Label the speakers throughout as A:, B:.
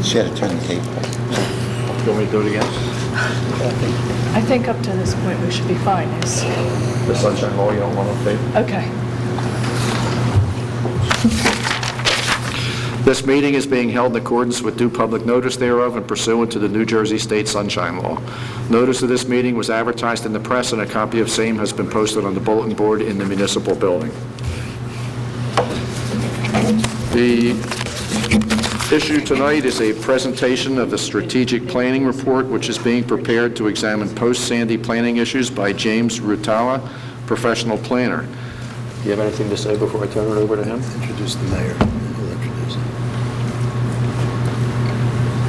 A: She had to turn the tape.
B: Do you want me to do it again?
C: I think up to this point we should be fine.
B: The sunshine law, you don't want to update?
C: Okay.
B: This meeting is being held in accordance with due public notice thereof and pursuant to the New Jersey State Sunshine Law. Notice of this meeting was advertised in the press, and a copy of same has been posted on the bulletin board in the municipal building. The issue tonight is a presentation of the strategic planning report, which is being prepared to examine post-Sandy planning issues by James Rutala, professional planner. Do you have anything to say before I turn it over to him?
A: Introduce the mayor. He'll introduce him.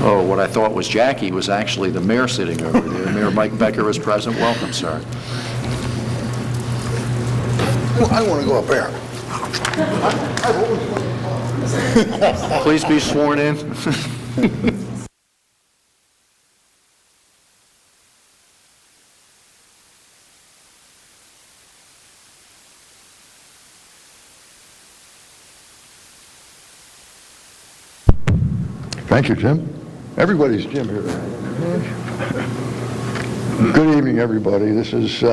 B: Oh, what I thought was Jackie was actually the mayor sitting over there. Mayor Mike Becker is present. Welcome, sir.
A: Well, I want to go up there.
B: Please be sworn in.
D: Thank you, Jim. Everybody's Jim here. Good evening, everybody. This is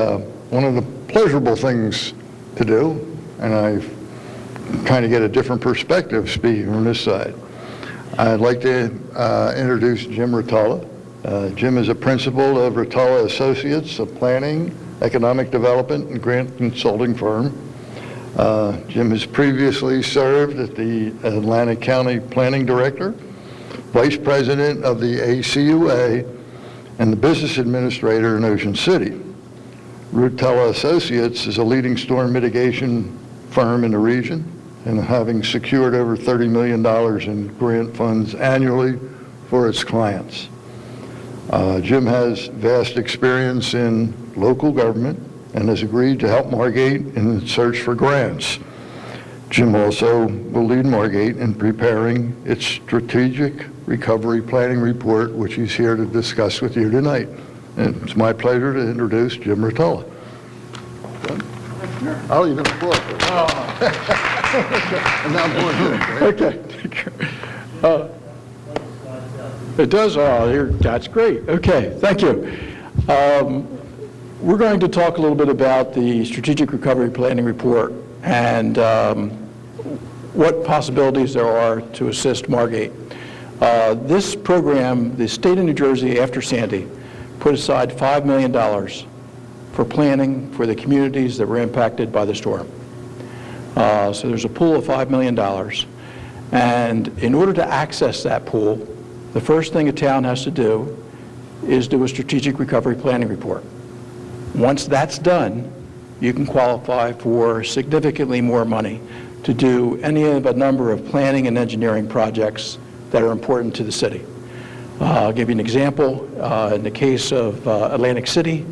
D: one of the pleasurable things to do, and I kind of get a different perspective speaking from this side. I'd like to introduce Jim Rutala. Jim is a principal of Rutala Associates, a planning, economic development, and grant consulting firm. Jim has previously served as the Atlantic County Planning Director, Vice President of the ACUA, and the Business Administrator in Ocean City. Rutala Associates is a leading storm mitigation firm in the region, and having secured over $30 million in grant funds annually for its clients. Jim has vast experience in local government and has agreed to help Margate in its search for grants. Jim also will lead Margate in preparing its strategic recovery planning report, which he's here to discuss with you tonight. And it's my pleasure to introduce Jim Rutala. I'll even applaud. And now I'm going home, right?
E: Okay. It does? Oh, that's great. Okay, thank you. We're going to talk a little bit about the Strategic Recovery Planning Report and what possibilities there are to assist Margate. This program, the state of New Jersey after Sandy, put aside $5 million for planning for the communities that were impacted by the storm. So there's a pool of $5 million. And in order to access that pool, the first thing a town has to do is do a strategic recovery planning report. Once that's done, you can qualify for significantly more money to do any of a number of planning and engineering projects that are important to the city. I'll give you an example. In the case of Atlantic City,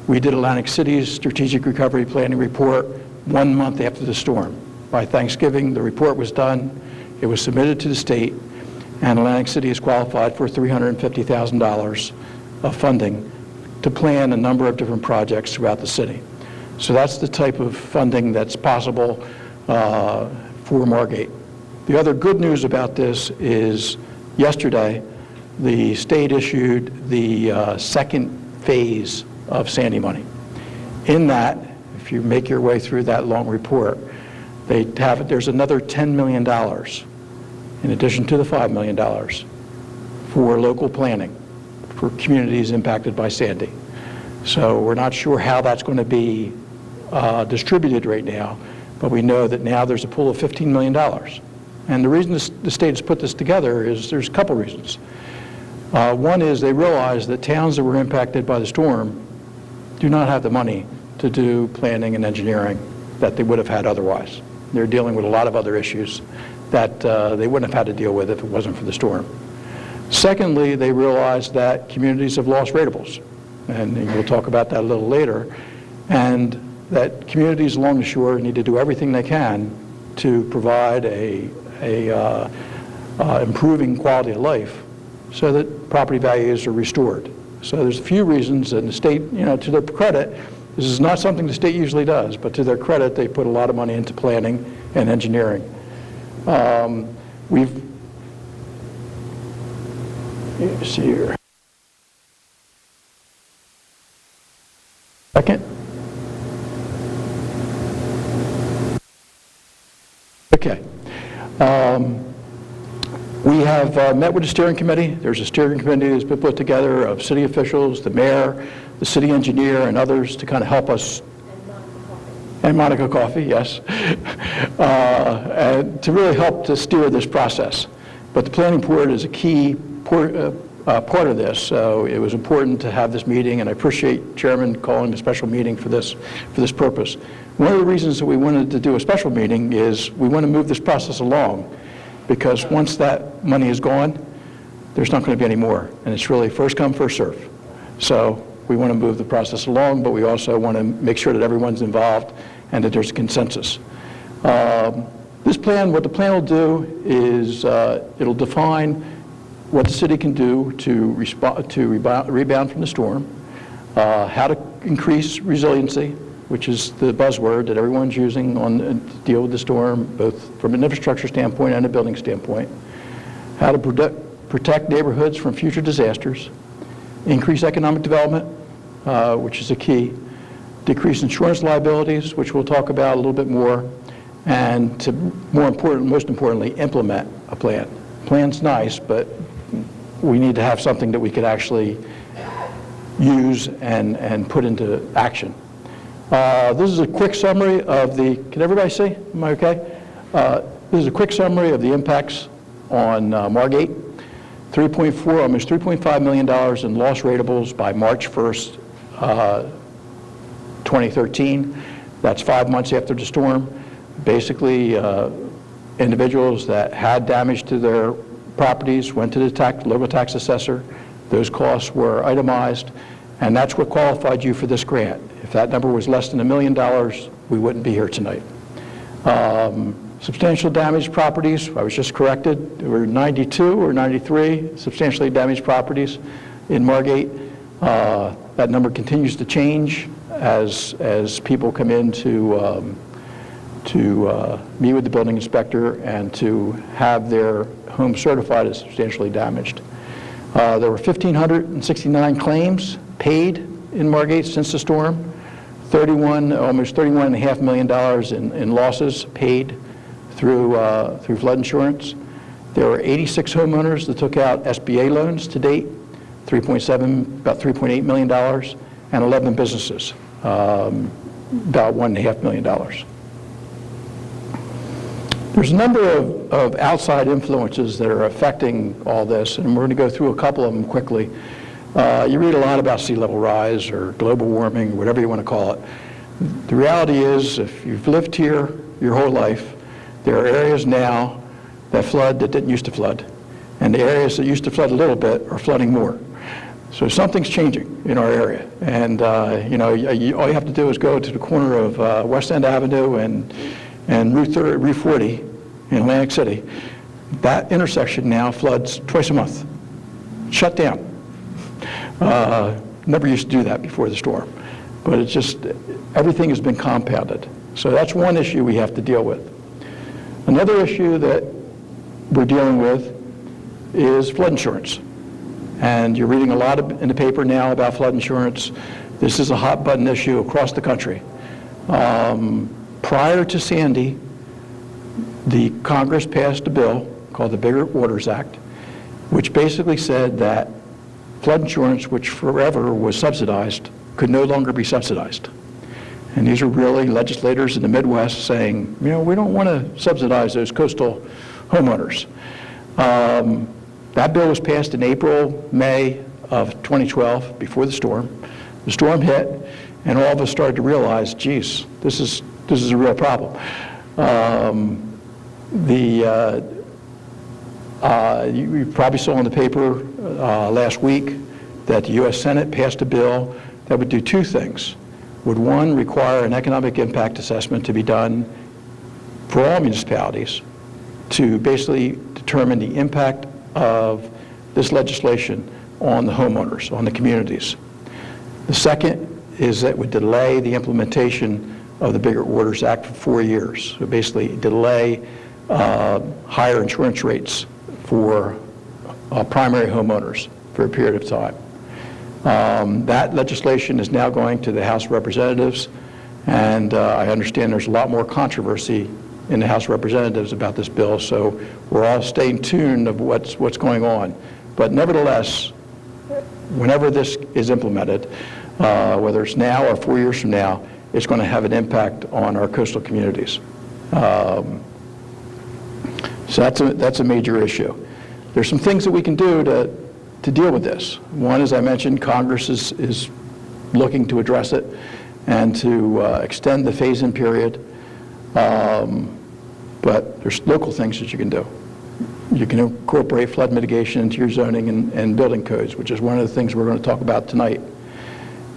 E: we did Atlantic City's strategic recovery planning report 1 month after the storm. By Thanksgiving, the report was done, it was submitted to the state, and Atlantic City is qualified for $350,000 of funding to plan a number of different projects throughout the city. So that's the type of funding that's possible for Margate. The other good news about this is yesterday, the state issued the second phase of Sandy money. In that, if you make your way through that long report, there's another $10 million in addition to the $5 million for local planning for communities impacted by Sandy. So we're not sure how that's going to be distributed right now, but we know that now there's a pool of $15 million. And the reason the state has put this together is there's a couple reasons. One is they realize that towns that were impacted by the storm do not have the money to do planning and engineering that they would have had otherwise. They're dealing with a lot of other issues that they wouldn't have had to deal with if it wasn't for the storm. Secondly, they realize that communities have lost ratables, and we'll talk about that a little later, and that communities along the shore need to do everything they can to provide improving quality of life so that property values are restored. So there's a few reasons, and the state, to their credit, this is not something the state usually does, but to their credit, they put a lot of money into planning and engineering. Let's see here. Second. Okay. We have met with the steering committee. There's a steering committee that's been put together of city officials, the mayor, the city engineer, and others to kind of help us. And Monica Coffey, yes. And to really help to steer this process. But the planning board is a key part of this, so it was important to have this meeting, and I appreciate Chairman calling a special meeting for this purpose. One of the reasons that we wanted to do a special meeting is we want to move this process along, because once that money is gone, there's not going to be any more, and it's really first come, first serve. So we want to move the process along, but we also want to make sure that everyone's involved and that there's a consensus. This plan, what the plan will do is it'll define what the city can do to rebound from the storm, how to increase resiliency, which is the buzzword that everyone's using to deal with the storm, both from an infrastructure standpoint and a building standpoint, how to protect neighborhoods from future disasters, increase economic development, which is a key, decrease insurance liabilities, which we'll talk about a little bit more, and to most importantly, implement a plan. Plan's nice, but we need to have something that we could actually use and put into action. This is a quick summary of can everybody see? Am I okay? This is a quick summary of the impacts on Margate. Almost $3.5 million in lost ratables by March 1st, 2013. That's 5 months after the storm. Basically, individuals that had damage to their properties went to the local tax assessor. Those costs were itemized, and that's what qualified you for this grant. If that number was less than $1 million, we wouldn't be here tonight. Substantial damaged properties, I was just corrected. There were 92 or 93 substantially damaged properties in Margate. That number continues to change as people come in to meet with the building inspector and to have their home certified as substantially damaged. There were 1,569 claims paid in Margate since the storm, almost $31.5 million in losses paid through flood insurance. There were 86 homeowners that took out SBA loans to date, about $3.8 million, and 11 businesses, about $1.5 million. There's a number of outside influences that are affecting all this, and we're going to go through a couple of them quickly. You read a lot about sea level rise or global warming, whatever you want to call it. The reality is, if you've lived here your whole life, there are areas now that flood that didn't used to flood, and the areas that used to flood a little bit are flooding more. So something's changing in our area, and all you have to do is go to the corner of West End Avenue and Route 40 in Atlantic City. That intersection now floods twice a month. Shut down. Never used to do that before the storm, but it's just everything has been compounded. So that's one issue we have to deal with. Another issue that we're dealing with is flood insurance. And you're reading a lot in the paper now about flood insurance. This is a hot button issue across the country. Prior to Sandy, the Congress passed a bill called the Bigger Waters Act, which basically said that flood insurance, which forever was subsidized, could no longer be subsidized. And these are really legislators in the Midwest saying, we don't want to subsidize those coastal homeowners. That bill was passed in April, May of 2012, before the storm. The storm hit, and all of us started to realize, geez, this is a real problem. You probably saw in the paper last week that the U.S. Senate passed a bill that would do two things. Would one, require an economic impact assessment to be done for all municipalities to basically determine the impact of this legislation on the homeowners, on the communities. The second is that would delay the implementation of the Bigger Waters Act for 4 years. So basically delay higher insurance rates for primary homeowners for a period of time. That legislation is now going to the House of Representatives, and I understand there's a lot more controversy in the House of Representatives about this bill, so we're all staying tuned of what's going on. But nevertheless, whenever this is implemented, whether it's now or 4 years from now, it's going to have an impact on our coastal communities. So that's a major issue. There's some things that we can do to deal with this. One, as I mentioned, Congress is looking to address it and to extend the phase-in period. But there's local things that you can do. You can incorporate flood mitigation into your zoning and building codes, which is one of the things we're going to talk about tonight.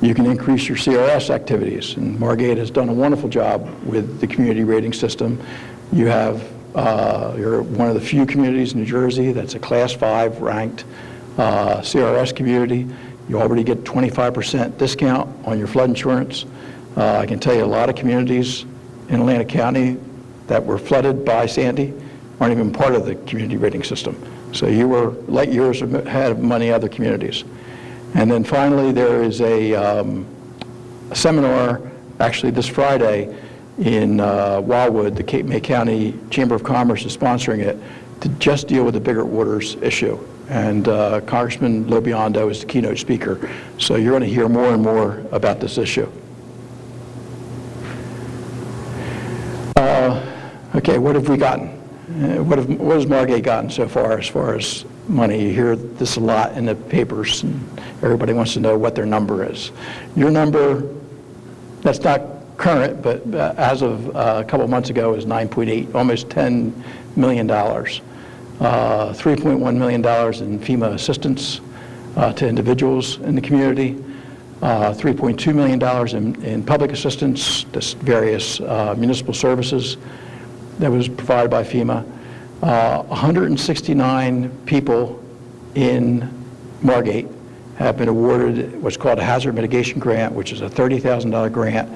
E: You can increase your CRS activities, and Margate has done a wonderful job with the community rating system. You have, you're one of the few communities in New Jersey that's a Class 5 ranked CRS community. You already get 25% discount on your flood insurance. I can tell you a lot of communities in Atlantic County that were flooded by Sandy aren't even part of the community rating system. So you were light years ahead of many other communities. And then finally, there is a seminar, actually this Friday, in Wildwood. The Cape May County Chamber of Commerce is sponsoring it to just deal with the bigger waters issue. And Congressman Lobiondo is the keynote speaker. So you're going to hear more and more about this issue. Okay, what have we gotten? What has Margate gotten so far as money? You hear this a lot in the papers, and everybody wants to know what their number is. Your number, that's not current, but as of a couple months ago, is 9.8, almost $10 million. $3.1 million in FEMA assistance to individuals in the community, $3.2 million in public assistance to various municipal services that was provided by FEMA. 169 people in Margate have been awarded what's called a hazard mitigation grant, which is a $30,000 grant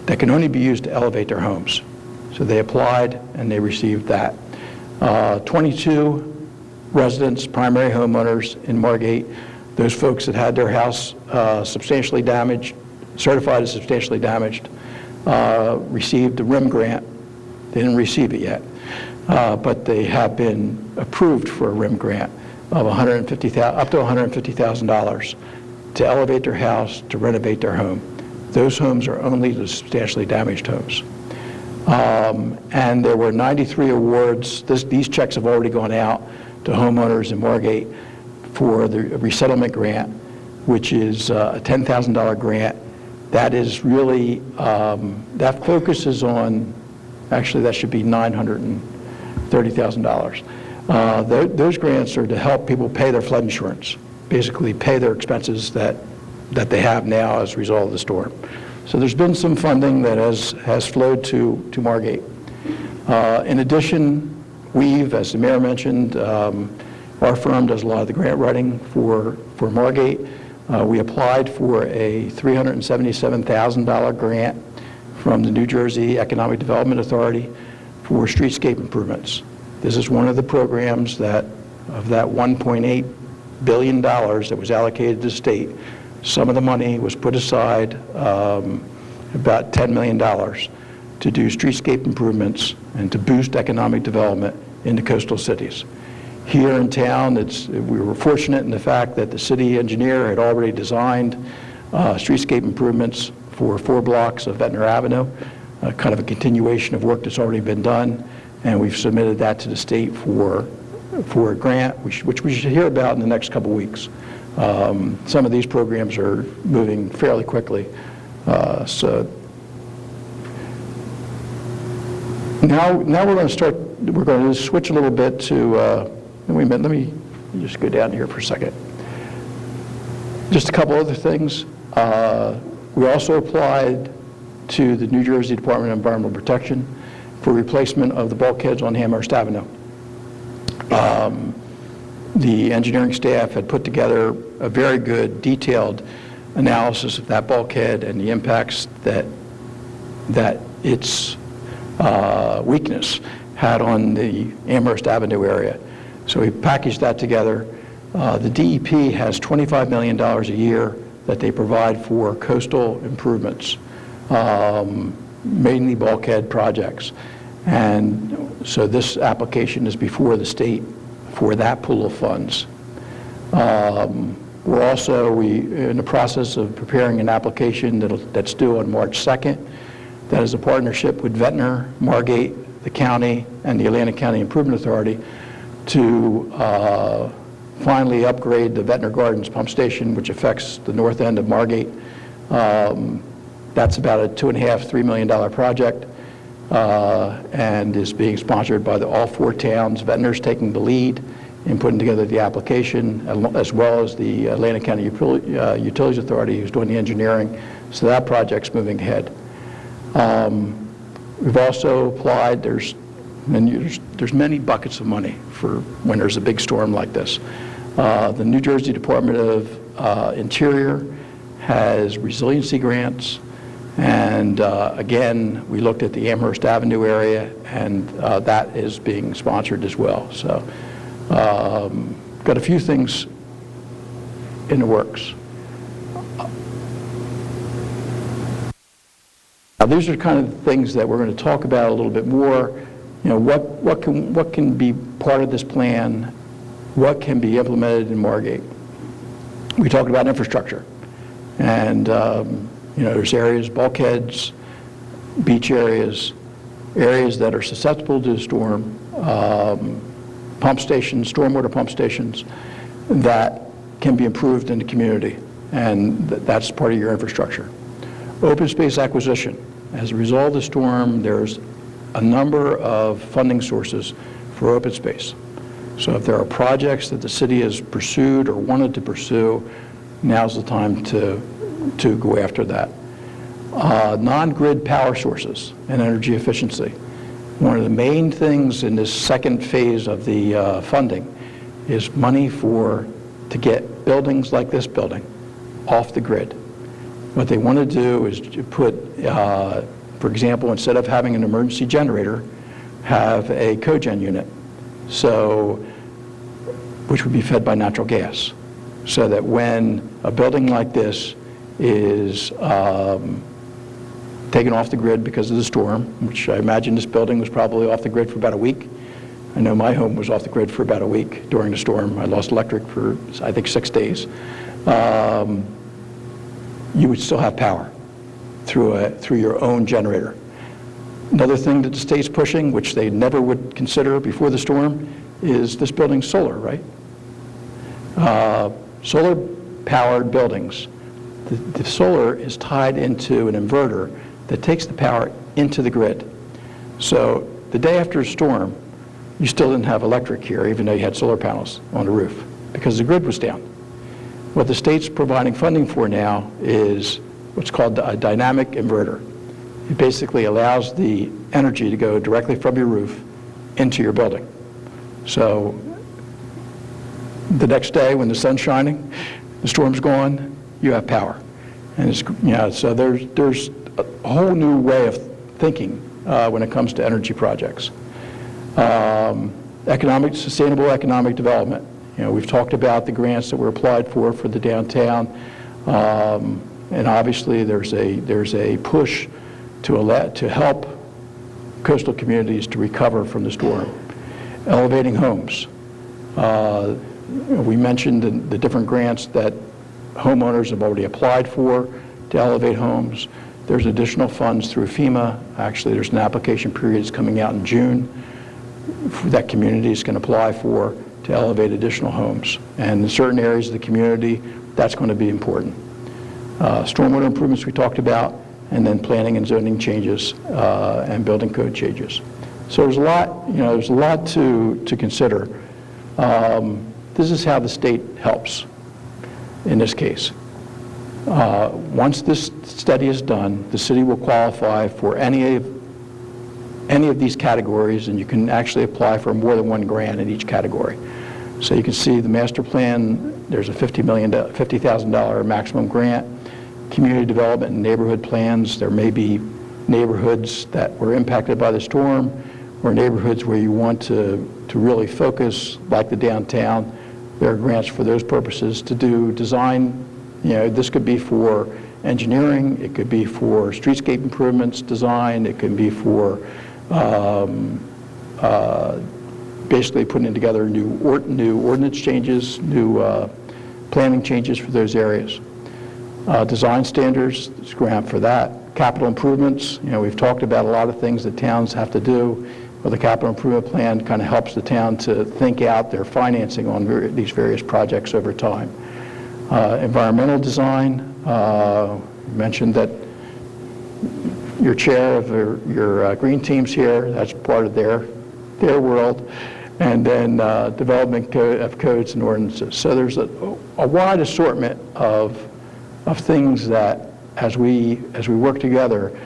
E: that can only be used to elevate their homes. So they applied and they received that. 22 residents, primary homeowners in Margate, those folks that had their house substantially damaged, certified as substantially damaged, received the RIM grant. They didn't receive it yet, but they have been approved for a RIM grant of up to $150,000 to elevate their house, to renovate their home. Those homes are only the substantially damaged homes. And there were 93 awards. These checks have already gone out to homeowners in Margate for the resettlement grant, which is a $10,000 grant. That is really, that focuses on, actually that should be $930,000. Those grants are to help people pay their flood insurance, basically pay their expenses that they have now as a result of the storm. So there's been some funding that has flowed to Margate. In addition, we've, as the mayor mentioned, our firm does a lot of the grant writing for Margate. We applied for a $377,000 grant from the New Jersey Economic Development Authority for streetscape improvements. This is one of the programs that, of that $1.8 billion that was allocated to the state, some of the money was put aside, about $10 million, to do streetscape improvements and to boost economic development in the coastal cities. Here in town, we were fortunate in the fact that the city engineer had already designed streetscape improvements for 4 blocks of Ventnor Avenue, kind of a continuation of work that's already been done, and we've submitted that to the state for a grant, which we should hear about in the next couple weeks. Some of these programs are moving fairly quickly. So now we're going to switch a little bit to, wait a minute, let me just go down here for a second. Just a couple other things. We also applied to the New Jersey Department of Environmental Protection for replacement of the bulkheads on Amherst Avenue. The engineering staff had put together a very good, detailed analysis of that bulkhead and the impacts that its weakness had on the Amherst Avenue area. So we packaged that together. The DEP has $25 million a year that they provide for coastal improvements, mainly bulkhead projects. And so this application is before the state for that pool of funds. We're also in the process of preparing an application that's due on March 2nd. That is a partnership with Ventnor, Margate, the county, and the Atlantic County Improvement Authority to finally upgrade the Ventnor Gardens pump station, which affects the north end of Margate. That's about a $2.5–3 million project and is being sponsored by all 4 towns. Ventnor's taking the lead in putting together the application, as well as the Atlantic County Utilities Authority, who's doing the engineering. So that project's moving ahead. We've also applied, there's many buckets of money for when there's a big storm like this. The New Jersey Department of Interior has resiliency grants, and again, we looked at the Amherst Avenue area, and that is being sponsored as well. So got a few things in the works. Now, these are kind of the things that we're going to talk about a little bit more. You know, what can be part of this plan? What can be implemented in Margate? We talked about infrastructure, and you know, there's areas, bulkheads, beach areas, areas that are susceptible to the storm, pump stations, stormwater pump stations that can be improved in the community, and that's part of your infrastructure. Open space acquisition. As a result of the storm, there's a number of funding sources for open space. So if there are projects that the city has pursued or wanted to pursue, now's the time to go after that. Non-grid power sources and energy efficiency. One of the main things in this second phase of the funding is money to get buildings like this building off the grid. What they want to do is to put, for example, instead of having an emergency generator, have a cogen unit, which would be fed by natural gas, so that when a building like this is taken off the grid because of the storm, which I imagine this building was probably off the grid for about a week. I know my home was off the grid for about a week during the storm. I lost electric for, I think, 6 days. You would still have power through your own generator. Another thing that the state's pushing, which they never would consider before the storm, is this building's solar, right? Solar-powered buildings. The solar is tied into an inverter that takes the power into the grid. So the day after a storm, you still didn't have electric here, even though you had solar panels on the roof, because the grid was down. What the state's providing funding for now is what's called a dynamic inverter. It basically allows the energy to go directly from your roof into your building. So the next day when the sun's shining, the storm's gone, you have power. And it's, you know, so there's a whole new way of thinking when it comes to energy projects. Sustainable economic development. You know, we've talked about the grants that were applied for the downtown, and obviously there's a push to help coastal communities to recover from the storm. Elevating homes. We mentioned the different grants that homeowners have already applied for to elevate homes. There's additional funds through FEMA. Actually, there's an application period that's coming out in June that communities can apply for to elevate additional homes. And in certain areas of the community, that's going to be important. Stormwater improvements we talked about, and then planning and zoning changes and building code changes. So there's a lot, you know, there's a lot to consider. This is how the state helps in this case. Once this study is done, the city will qualify for any of these categories, and you can actually apply for more than one grant in each category. So you can see the master plan, there's a $50,000 maximum grant. Community development and neighborhood plans, there may be neighborhoods that were impacted by the storm or neighborhoods where you want to really focus, like the downtown, there are grants for those purposes to do design. This could be for engineering, it could be for streetscape improvements design, it could be for basically putting together new ordinance changes, new planning changes for those areas. Design standards, there's a grant for that. Capital improvements, we've talked about a lot of things that towns have to do. Well, the capital improvement plan kind of helps the town to think out their financing on these various projects over time. Environmental design, you mentioned that your chair of your green teams here, that's part of their world. And then development of codes and ordinances. So there's a wide assortment of things that as we work together,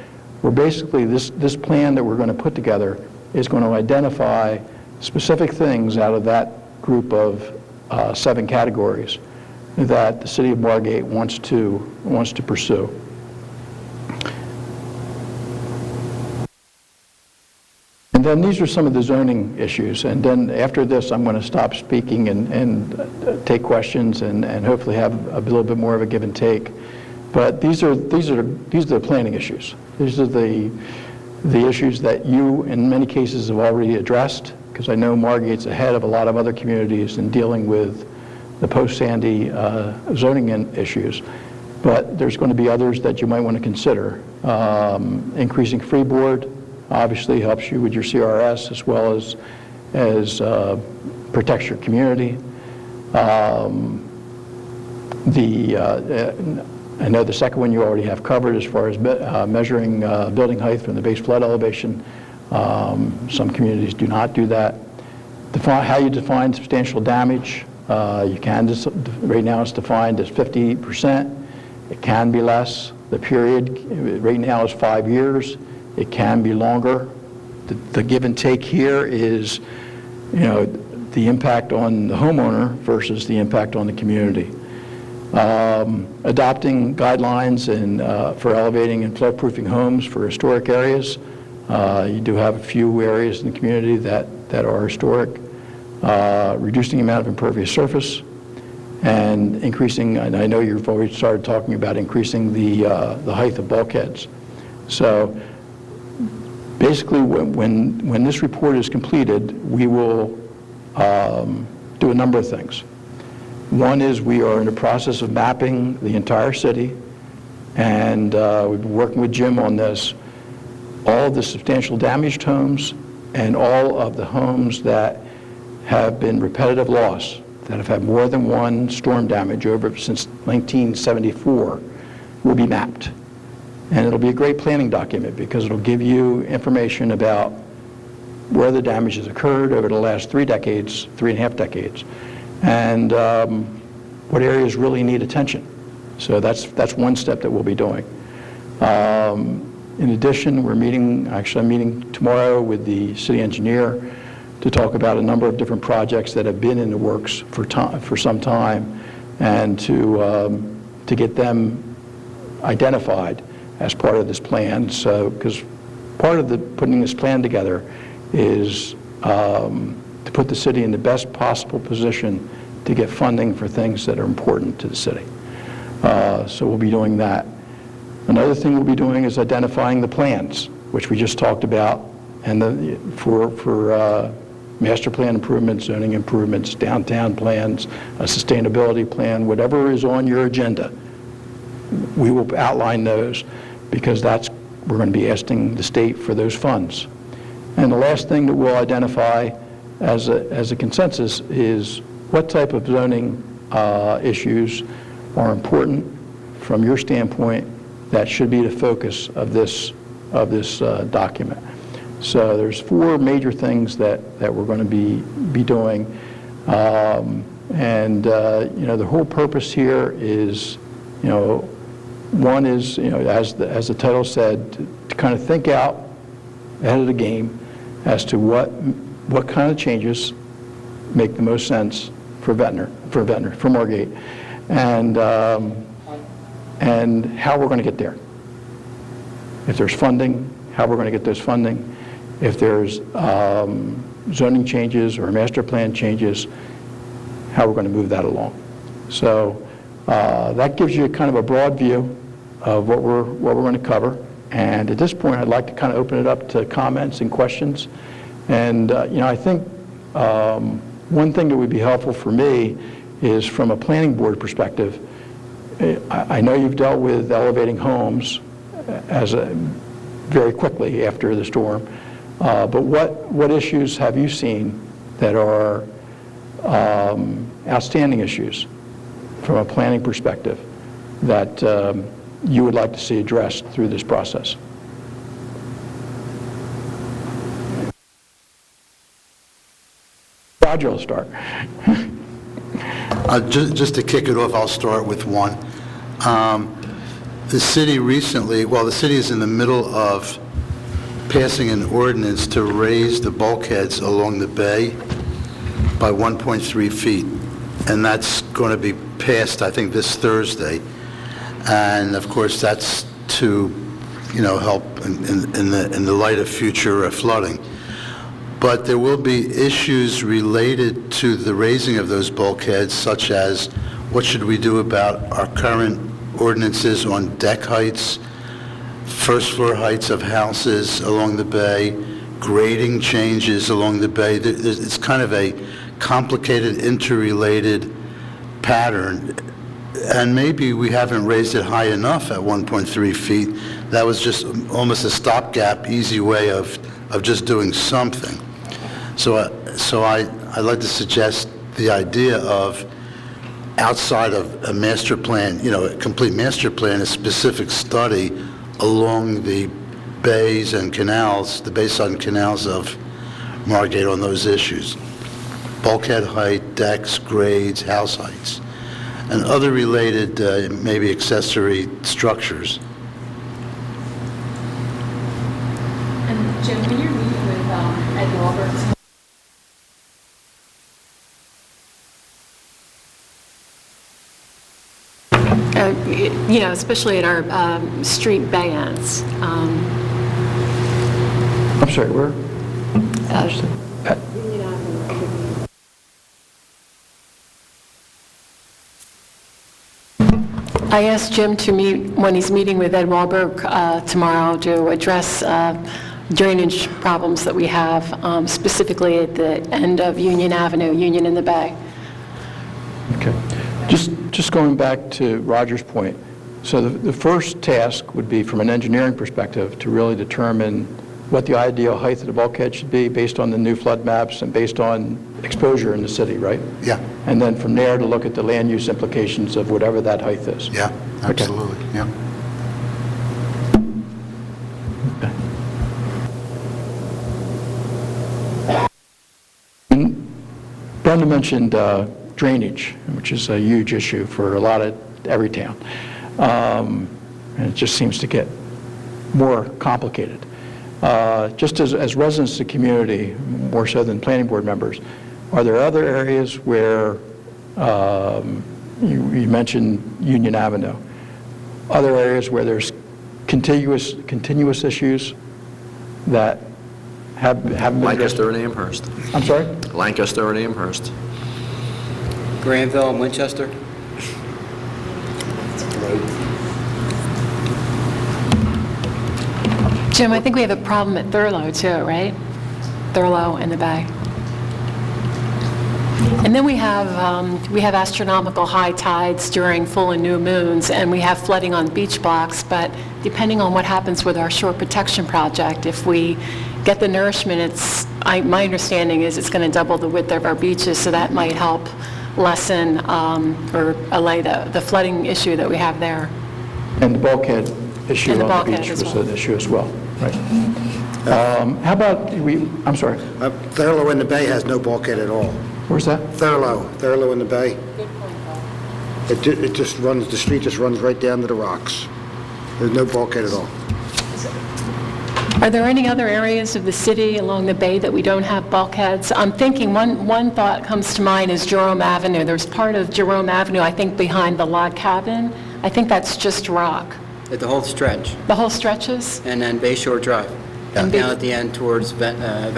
E: we're basically, this plan that we're going to put together is going to identify specific things out of that group of 7 categories that the city of Margate wants to pursue. And then these are some of the zoning issues. And then after this, I'm going to stop speaking and take questions and hopefully have a little bit more of a give and take. But these are the planning issues. These are the issues that you, in many cases, have already addressed, because I know Margate's ahead of a lot of other communities in dealing with the post-Sandy zoning issues. But there's going to be others that you might want to consider. Increasing freeboard obviously helps you with your CRS as well as protects your community. I know the second one you already have covered as far as measuring building height from the base flood elevation. Some communities do not do that. How you define substantial damage. You can, right now it's defined as 50%. It can be less. The period right now is 5 years. It can be longer. The give and take here is, the impact on the homeowner versus the impact on the community. Adopting guidelines for elevating and flood-proofing homes for historic areas. You do have a few areas in the community that are historic. Reducing the amount of impervious surface, and increasing, and I know you've already started talking about increasing the height of bulkheads. So basically, when this report is completed, we will do a number of things. One is we are in the process of mapping the entire city, and we've been working with Jim on this. All of the substantial damaged homes and all of the homes that have been repetitive loss, that have had more than one storm damage over since 1974, will be mapped. And it'll be a great planning document because it'll give you information about where the damage has occurred over the last 3.5 decades, and what areas really need attention. So that's one step that we'll be doing. In addition, I'm meeting tomorrow with the city engineer to talk about a number of different projects that have been in the works for some time, and to get them identified as part of this plan. So, because part of putting this plan together is to put the city in the best possible position to get funding for things that are important to the city. So we'll be doing that. Another thing we'll be doing is identifying the plans, which we just talked about, and for master plan improvements, zoning improvements, downtown plans, a sustainability plan, whatever is on your agenda, we will outline those, because we're going to be asking the state for those funds. And the last thing that we'll identify as a consensus is what type of zoning issues are important from your standpoint that should be the focus of this document. So there's 4 major things that we're going to be doing, and the whole purpose here is, one is, as the title said, to kind of think out ahead of the game as to what kind of changes make the most sense for Margate, and how we're going to get there. If there's funding, how we're going to get those funding, if there's zoning changes or master plan changes, how we're going to move that along. So that gives you kind of a broad view of what we're going to cover. And at this point, I'd like to kind of open it up to comments and questions. And I think one thing that would be helpful for me is from a planning board perspective. I know you've dealt with elevating homes very quickly after the storm, but what issues have you seen that are outstanding issues from a planning perspective that you would like to see addressed through this process? Roger will start.
F: Just to kick it off, I'll start with one. The city recently, the city is in the middle of passing an ordinance to raise the bulkheads along the bay by 1.3 feet. And that's going to be passed, I think, this Thursday. And of course, that's to, help in the light of future flooding. But there will be issues related to the raising of those bulkheads, such as what should we do about our current ordinances on deck heights, first floor heights of houses along the bay, grading changes along the bay. It's kind of a complicated, interrelated pattern. And maybe we haven't raised it high enough at 1.3 feet. That was just almost a stopgap, easy way of just doing something. So I'd like to suggest the idea of, outside of a master plan, a complete master plan, a specific study along the bays and canals, the bayside canals of Margate on those issues. Bulkhead height, decks, grades, house heights, and other related, maybe accessory structures.
G: And Jim, when you're meeting with Ed Walbert's especially at our street bay ends.
E: I'm sorry, where?
C: I asked Jim to meet, when he's meeting with Ed Wahlberg tomorrow, to address drainage problems that we have, specifically at the end of Union Avenue, Union in the Bay.
E: Okay. Just going back to Roger's point, so the first task would be, from an engineering perspective, to really determine what the ideal height of the bulkhead should be based on the new flood maps and based on exposure in the city, right?
F: Yeah.
E: And then from there to look at the land use implications of whatever that height is.
F: Yeah, absolutely. Okay. Yeah.
E: Brenda mentioned drainage, which is a huge issue for every town. And it just seems to get more complicated. Just as residents of the community, more so than planning board members, are there other areas where, you mentioned Union Avenue, other areas where there's continuous issues that haven't been addressed?
H: Lancaster and Amherst.
E: I'm sorry?
H: Lancaster and Amherst.
I: Granville and Winchester.
C: Jim, I think we have a problem at Thurlow too, right? Thurlow and the Bay. And then we have astronomical high tides during full and new moons, and we have flooding on beach blocks, but depending on what happens with our shore protection project, if we get the nourishment, my understanding is it's going to double the width of our beaches, so that might help lessen or allay the flooding issue that we have there.
E: And the bulkhead issue
C: And the
E: on the
C: bulkhead
E: beach
C: as
E: was
C: well.
E: an issue as well, right? How about, I'm sorry,
I: Thurlow in the Bay has no bulkhead at all.
E: where's that?
I: Thurlow in the Bay. It just runs, the street just runs right down to the rocks. There's no bulkhead at all.
C: Are there any other areas of the city along the bay that we don't have bulkheads? I'm thinking one thought comes to mind is Jerome Avenue. There's part of Jerome Avenue, I think, behind the log cabin. I think that's just rock.
I: The whole stretch.
C: The whole stretches?
I: And then Bayshore Drive.
C: And be-
J: Down at the end towards Ventnor.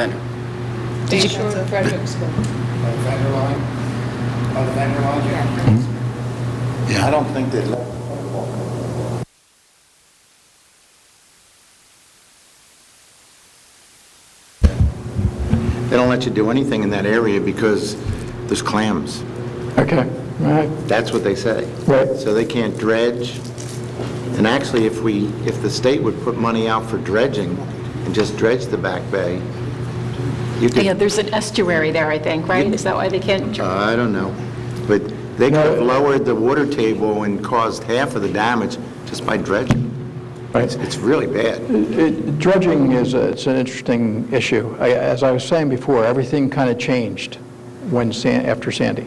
C: Did you-
G: Shore Fredericksburg.
I: On the Ventnor line? On the Ventnor line?
F: Yeah.
A: I don't think they let. They don't let you do anything in that area because there's clams.
E: Okay, all right,
A: That's what they say.
E: Right.
A: So they can't dredge. And actually, if the state would put money out for dredging and just dredge the Back Bay, you could.
C: Yeah, there's an estuary there, I think, right? Is that why they can't?
A: I don't know. But they could have lowered the water table and caused half of the damage just by dredging.
E: right.
A: It's really bad.
E: Dredging it's an interesting issue. As I was saying before, everything kind of changed after Sandy.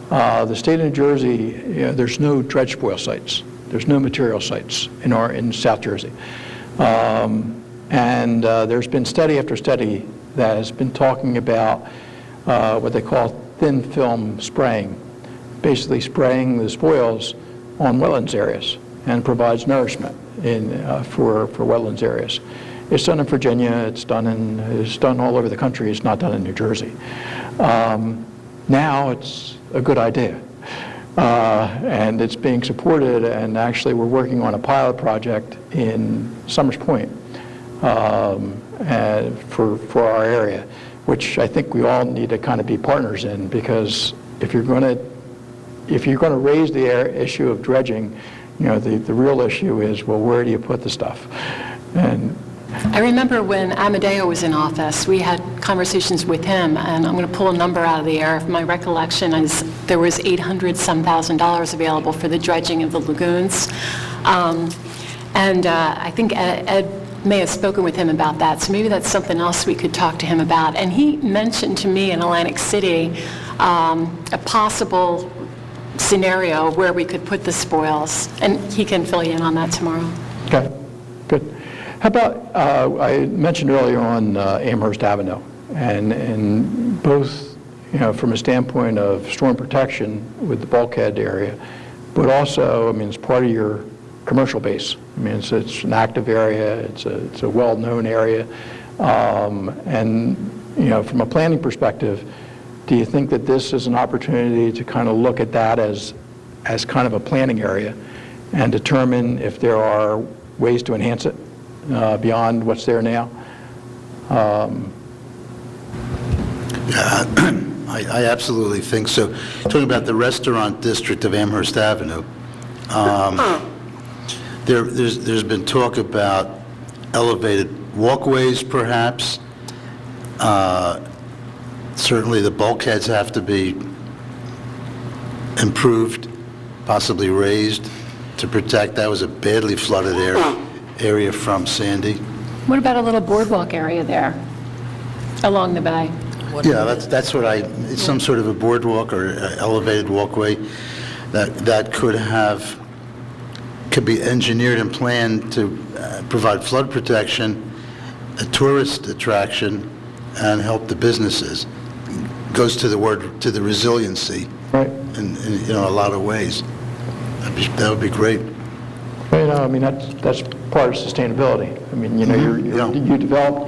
E: The state of New Jersey, there's no dredge spoil sites. There's no material sites in South Jersey. And there's been study after study that has been talking about what they call thin film spraying, basically spraying the spoils on wetlands areas and provides nourishment for wetlands areas. It's done in Virginia, it's done all over the country, it's not done in New Jersey. Now it's a good idea. And it's being supported, and actually we're working on a pilot project in Summers Point for our area, which I think we all need to kind of be partners in, because if you're going to raise the issue of dredging, the real issue is, well, where do you put the stuff? And
C: I remember when Amadeo was in office, we had conversations with him, and I'm going to pull a number out of the air. My recollection is there was $800,000 available for the dredging of the lagoons. I think Ed may have spoken with him about that, so maybe that's something else we could talk to him about. And he mentioned to me in Atlantic City a possible scenario where we could put the spoils, and he can fill you in on that tomorrow.
E: okay, good. How about, I mentioned earlier on Amherst Avenue, and both, from a standpoint of storm protection with the bulkhead area, but also, it's part of your commercial base. It's an active area, it's a well-known area, and, from a planning perspective, do you think that this is an opportunity to kind of look at that as kind of a planning area and determine if there are ways to enhance it beyond what's there now?
F: I absolutely think so. Talking about the restaurant district of Amherst Avenue, there's been talk about elevated walkways, perhaps. Certainly the bulkheads have to be improved, possibly raised to protect. That was a badly flooded area from Sandy.
C: What about a little boardwalk area there along the bay?
F: Yeah, that's what it's some sort of a boardwalk or elevated walkway that could be engineered and planned to provide flood protection, a tourist attraction, and help the businesses. Goes to the resiliency,
E: Right.
F: in a lot of ways. That would be great.
E: That's part of sustainability.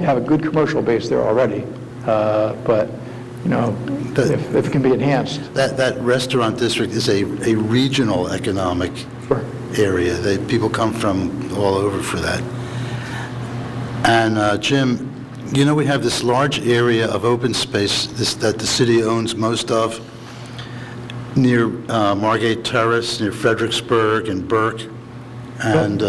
E: You have a good commercial base there already, but, if it can be enhanced.
F: That restaurant district is a regional economic
E: Sure.
F: area. People come from all over for that. And Jim, we have this large area of open space that the city owns most of, near Margate Terrace, near Fredericksburg and Burke. And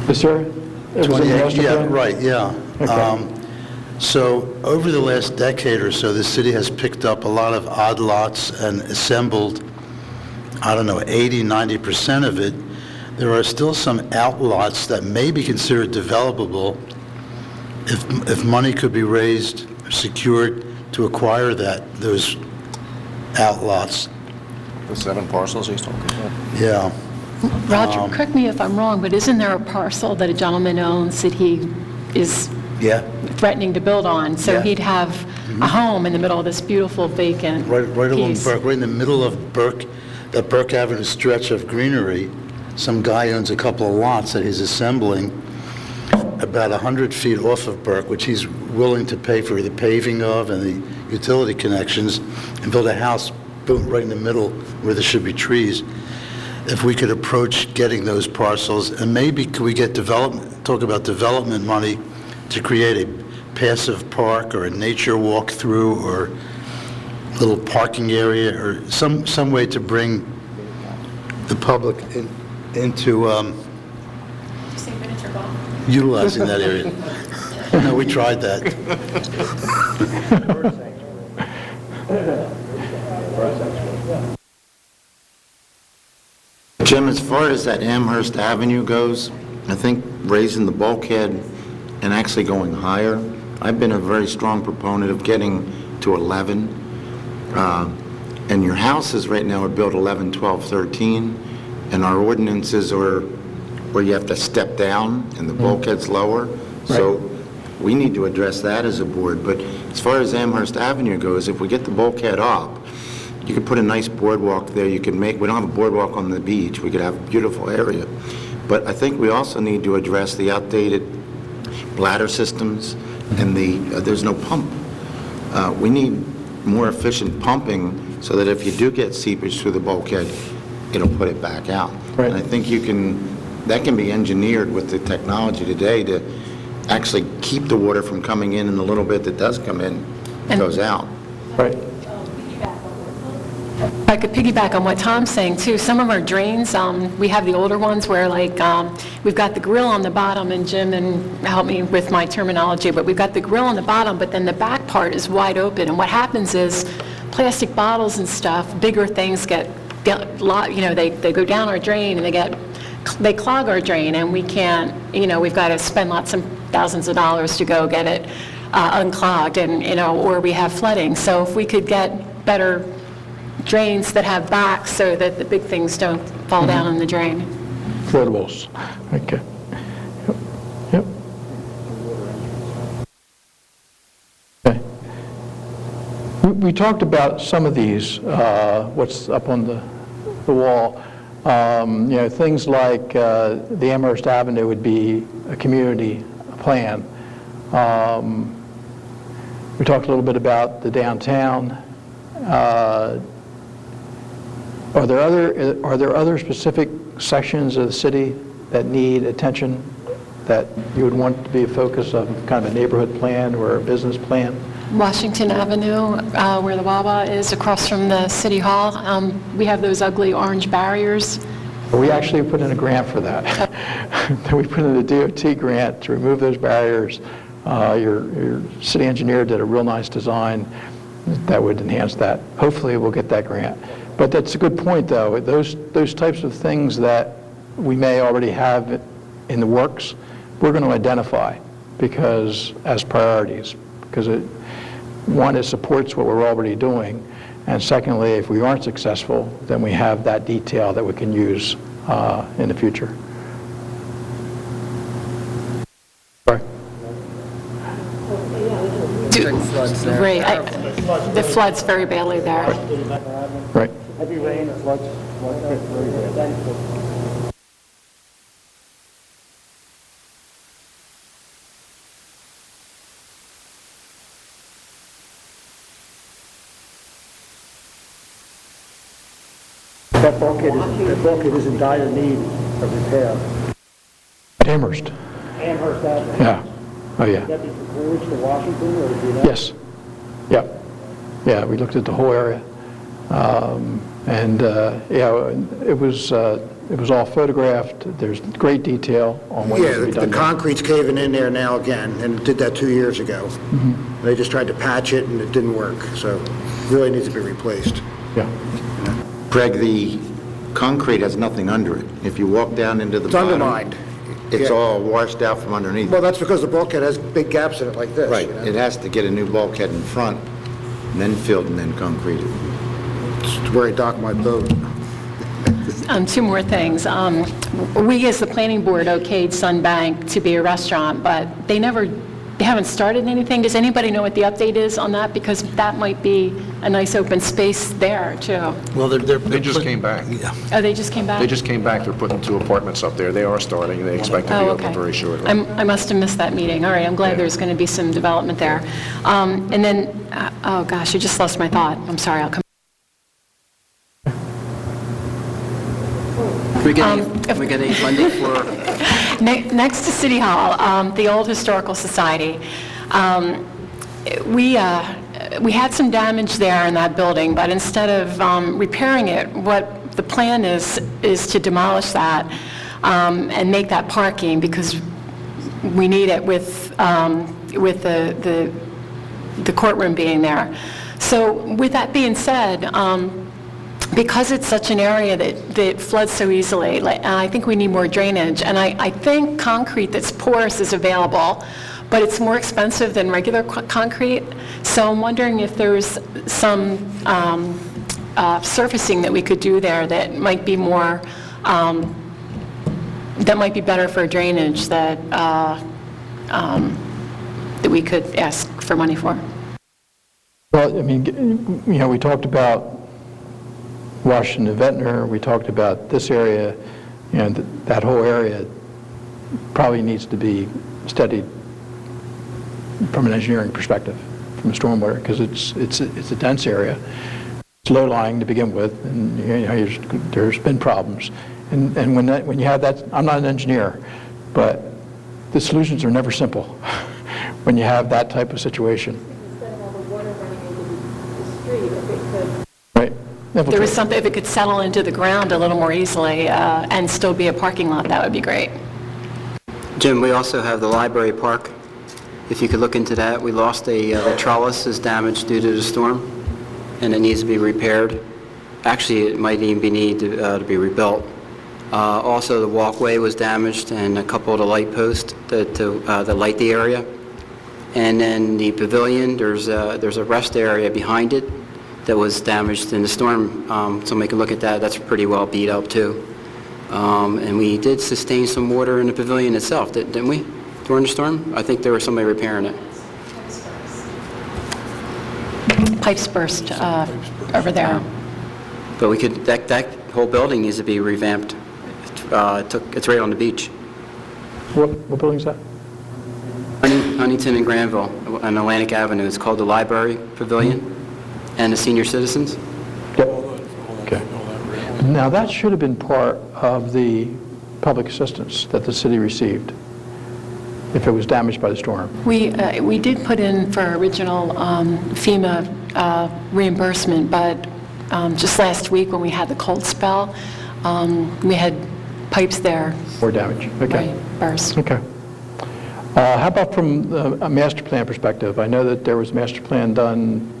E: This area? It was in the master
F: yeah,
E: plan?
F: right, yeah.
E: Okay.
F: So over the last decade or so, the city has picked up a lot of odd lots and assembled, 80, 90% of it. There are still some outlots that may be considered developable if money could be raised, secured to acquire those outlots.
H: The 7 parcels he's talking about.
F: Yeah.
C: Roger, correct me if I'm wrong, but isn't there a parcel that a gentleman owns that he is
F: Yeah.
C: threatening to build on? So
F: Yeah.
C: he'd have a home in the middle of this beautiful vacant
F: Right along
C: piece.
F: Burke, right in the middle of Burke, that Burke Avenue stretch of greenery, some guy owns a couple of lots that he's assembling about 100 feet off of Burke, which he's willing to pay for the paving of and the utility connections, and build a house boom, right in the middle where there should be trees. If we could approach getting those parcels, and maybe could we get talk about development money to create a passive park or a nature walkthrough or a little parking area or some way to bring the public into
G: Say miniature golf.
F: utilizing that area. No, we tried that.
A: Jim, as far as that Amherst Avenue goes, I think raising the bulkhead and actually going higher, I've been a very strong proponent of getting to 11. And your houses right now are built 11, 12, 13, and our ordinances are where you have to step down and the bulkhead's lower. So we need to address that as a board. But as far as Amherst Avenue goes, if we get the bulkhead up, you could put a nice boardwalk there. You can make, we don't have a boardwalk on the beach. We could have a beautiful area. But I think we also need to address the outdated bladder systems and there's no pump. We need more efficient pumping so that if you do get seepage through the bulkhead, it'll put it back out.
E: Right.
A: And I think that can be engineered with the technology today to actually keep the water from coming in, and the little bit that does come in goes out.
E: Right.
C: If I could piggyback on what Tom's saying, too. Some of our drains, we have the older ones where, like, we've got the grill on the bottom, and Jim, and help me with my terminology, but we've got the grill on the bottom, but then the back part is wide open. And what happens is plastic bottles and stuff, bigger things they go down our drain, and they clog our drain, and we can't, we've got to spend lots of thousands of dollars to go get it unclogged, and, or we have flooding. So if we could get better drains that have backs so that the big things don't fall down in the drain.
E: Floatables. Okay. Yep. Okay. We talked about some of these, what's up on the wall. Things like the Amherst Avenue would be a community plan. We talked a little bit about the downtown. Are there other specific sections of the city that need attention that you would want to be a focus of kind of a neighborhood plan or a business plan?
C: Washington Avenue, where the Wawa is, across from the City Hall, we have those ugly orange barriers.
E: We actually put in a grant for that. We put in a DOT grant to remove those barriers. Your city engineer did a real nice design that would enhance that. Hopefully we'll get that grant. But that's a good point, though. Those types of things that we may already have in the works, we're going to identify as priorities, because one, it supports what we're already doing, and secondly, if we aren't successful, then we have that detail that we can use in the future. Sorry.
C: Right. The flood's very badly there.
E: Right.
I: Heavy rain, floods very bad. That bulkhead is in dire need of repair.
E: At Amherst.
I: Amherst Avenue.
E: Yeah. Oh, yeah.
I: Would that be from Coolidge to Washington, or would it be that?
E: Yes. Yeah. Yeah, we looked at the whole area. It was all photographed. There's great detail on what needs to be
I: Yeah,
E: done.
I: the concrete's caving in there now again, and it did that 2 years ago. They just tried to patch it, and it didn't work, so it really needs to be replaced.
E: Yeah.
A: Greg, the concrete has nothing under it. If you walk down into the
I: It's
A: bottom,
I: undermined.
A: it's
I: Yeah.
A: all washed out from underneath.
I: Well, that's because the bulkhead has big gaps in it like this.
A: Right,
I: you know?
A: it has to get a new bulkhead in front, and then filled, and then concreted.
I: It's where I dock my boat.
C: Two more things. We, as the planning board, okayed Sunbank to be a restaurant, but they never they haven't started anything. Does anybody know what the update is on that? Because that might be a nice open space there, too.
F: Well,
B: They just came back.
F: Yeah.
C: Oh, they just came back?
B: They just came back, they're putting 2 apartments up there. They are starting, they expect to be
C: Oh,
B: open
C: okay.
B: very shortly.
C: I must have missed that meeting. All right, I'm glad there's going to be some development there. And then, oh gosh, I just lost my thought. I'm sorry, I'll come.
J: We getting funding for,
C: Next to City Hall, the Old Historical Society, we had some damage there in that building, but instead of repairing it, what the plan is to demolish that and make that parking, because we need it with the courtroom being there. So with that being said, because it's such an area that floods so easily, I think we need more drainage. And I think concrete that's porous is available, but it's more expensive than regular concrete. So I'm wondering if there's some surfacing that we could do there that might be more, that might be better for drainage, that we could ask for money for.
E: Well, I mean, we talked about Washington and Ventnor, we talked about this area, that whole area probably needs to be studied from an engineering perspective, from a stormwater, because it's a dense area. It's low-lying to begin with, and there's been problems. And when you have that, I'm not an engineer, but the solutions are never simple when you have that type of situation.
C: Instead of all the water running into the street, if it could...
E: Right.
C: There was something, if it could settle into the ground a little more easily and still be a parking lot, that would be great.
J: Jim, we also have the library park. If you could look into that, we lost the trellis is damaged due to the storm, and it needs to be repaired. Actually, it might even need to be rebuilt. Also, the walkway was damaged, and a couple of the light posts that light the area. And then the pavilion, there's a rest area behind it that was damaged in the storm. Somebody can look at that. That's pretty well beat up, too. And we did sustain some water in the pavilion itself, didn't we, during the storm? I think there was somebody repairing it.
C: Pipes burst over there.
J: But we could, that whole building needs to be revamped. It's right on the beach.
E: What building is that?
J: Huntington and Granville on Atlantic Avenue. It's called the Library Pavilion and the Senior Citizens.
E: Yep. Okay. Now, that should have been part of the public assistance that the city received if it was damaged by the storm.
C: We did put in for original FEMA reimbursement, but just last week when we had the cold spell, we had pipes there.
E: Or damage. Okay.
C: Right, burst.
E: Okay. How about from a master plan perspective? I know that there was a master plan done